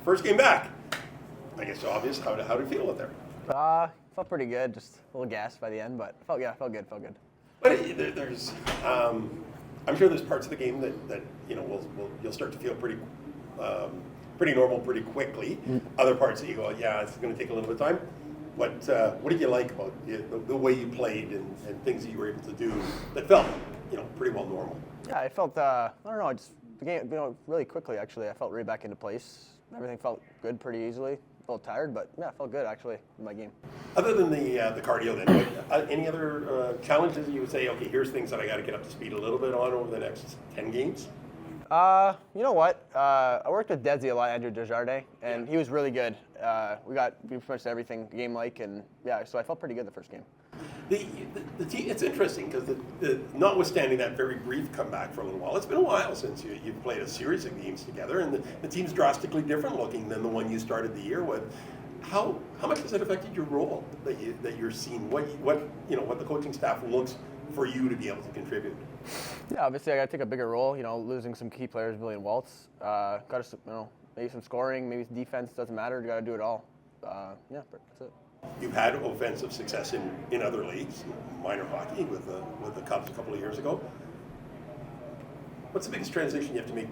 first game back. I guess it's obvious. How did it feel out there? Felt pretty good. Just a little gassed by the end, but felt good. But there's, I'm sure there's parts of the game that you'll start to feel pretty normal pretty quickly. Other parts that you go, yeah, it's going to take a little bit of time. What did you like about the way you played and things that you were able to do that felt pretty well normal? Yeah, I felt I don't know, just the game really quickly. Actually, I felt right back into place. Everything felt good pretty easily. A little tired, but yeah, felt good actually in my game. Other than the cardio, then, any other challenges you would say? Okay, here's things that I got to get up to speed a little bit on over the next 10 games. You know what? I worked with Desi a lot, Andrew Desjardins, and he was really good. We pretty much did everything game-like, and yeah, so I felt pretty good the first game. The team, it's interesting because notwithstanding that very brief comeback for a little while, it's been a while since you've played a series of games together, and the team's drastically different looking than the one you started the year with. How much has it affected your role that you're seeing? What the coaching staff looks for you to be able to contribute? Yeah, obviously I got to take a bigger role. Losing some key players, Billy and Waltz. Got to maybe some scoring, maybe defense. Doesn't matter. You got to do it all. Yeah, that's it. You've had offensive success in other leagues, minor hockey with the Cubs a couple of years ago. What's the biggest transition you have to make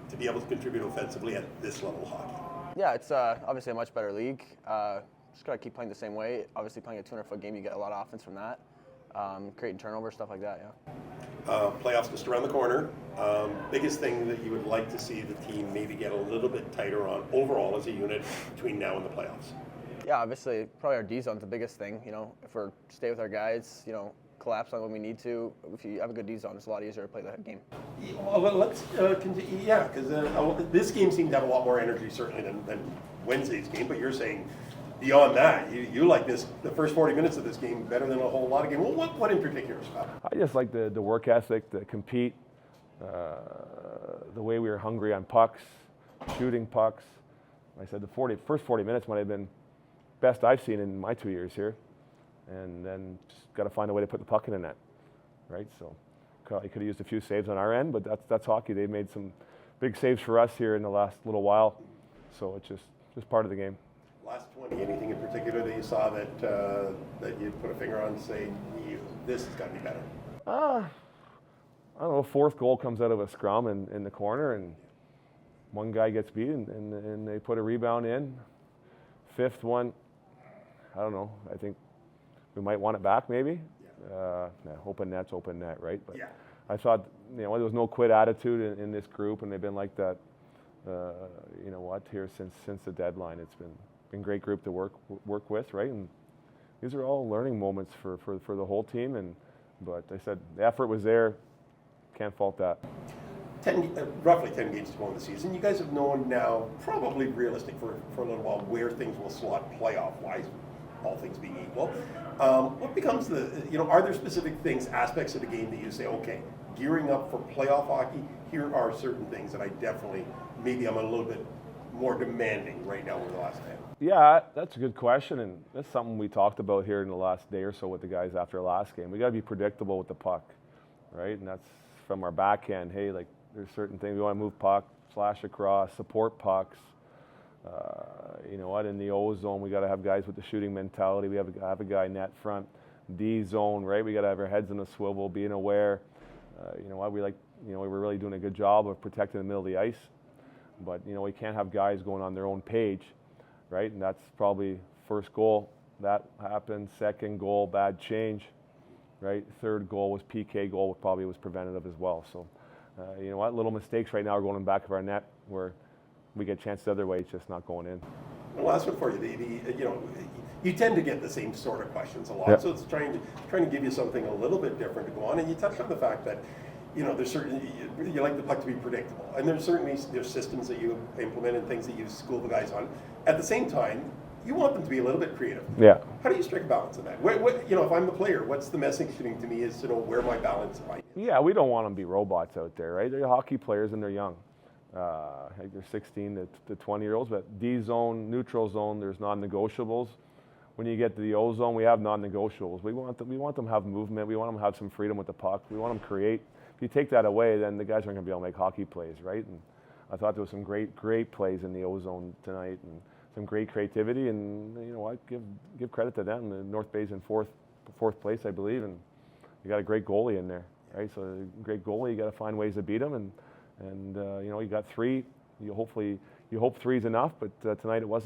to be able to contribute offensively at this level of hockey? Yeah, it's obviously a much better league. Just got to keep playing the same way. Obviously, playing a 200-foot game, you get a lot of offense from that. Creating turnovers, stuff like that, yeah. Playoffs just around the corner. Biggest thing that you would like to see the team maybe get a little bit tighter on overall as a unit between now and the playoffs? Yeah, obviously, probably our D zone's the biggest thing. If we're stay with our guys, collapse on when we need to. If you have a good D zone, it's a lot easier to play that game. Well, let's continue. Yeah, because this game seemed to have a lot more energy certainly than Wednesday's game. But you're saying beyond that, you like the first 40 minutes of this game better than a whole lot of games. Well, what in particular, Scott? I just like the work ethic, the compete, the way we were hungry on pucks, shooting pucks. Like I said the first 40 minutes might have been best I've seen in my 2 years here, and then just got to find a way to put the puck in the net, right? So he could have used a few saves on our end, but that's hockey. They made some big saves for us here in the last little while, so it's just part of the game. Last 20, anything in particular that you saw that you put a finger on and say, this has got to be better? I don't know. Fourth goal comes out of a scrum in the corner, and one guy gets beat, and they put a rebound in. Fifth one, I don't know. I think we might want it back, maybe. Yeah. Open net's open net, right? But yeah. I thought, there was no quit attitude in this group, and they've been like that. Here since the deadline, it's been great group to work with, right? And these are all learning moments for the whole team. But I said the effort was there. Can't fault that. Roughly 10 games to go in the season. You guys have known now, probably realistic for a little while, where things will slot playoff-wise, all things being equal. What becomes are there specific aspects of the game that you say, okay, gearing up for playoff hockey, here are certain things that maybe I'm a little bit more demanding right now over the last day? Yeah, that's a good question, and that's something we talked about here in the last day or so with the guys after our last game. We got to be predictable with the puck, right? And that's from our backhand. Hey, there's certain things we want to move puck, flash across, support pucks. In the O zone, we got to have guys with the shooting mentality. We have a guy net front. D zone, right? We got to have our heads in a swivel, being aware. We were really doing a good job of protecting the middle of the ice. But we can't have guys going on their own page, right? And that's probably first goal that happened. Second goal, bad change, right? Third goal was PK goal, probably was preventative as well. So. Little mistakes right now are going in the back of our net where we get a chance the other way, it's just not going in. Well, last one for you. You tend to get the same sort of questions a lot, yep. So it's trying to give you something a little bit different to go on. And you touched on the fact that, there's certainly, you like the puck to be predictable. And there's systems that you implement and things that you school the guys on. At the same time, you want them to be a little bit creative. Yeah. How do you strike a balance in that? If I'm the player, what's the messaging to me is to know where my balance is. Yeah, we don't want them to be robots out there, right? They're hockey players and they're young. They're 16 to 20-year-olds, but D zone, neutral zone, there's non-negotiables. When you get to the O zone, we have non-negotiables. We want them to have movement. We want them to have some freedom with the puck. We want them to create. If you take that away, then the guys aren't going to be able to make hockey plays, right? And I thought there was some great plays in the O-zone tonight, and some great creativity. And you know what, give credit to them. The North Bay's in fourth place, I believe, and you got a great goalie in there, right? So a great goalie, you got to find ways to beat him, and you know, you got 3. You hope 3's enough, but tonight it wasn't.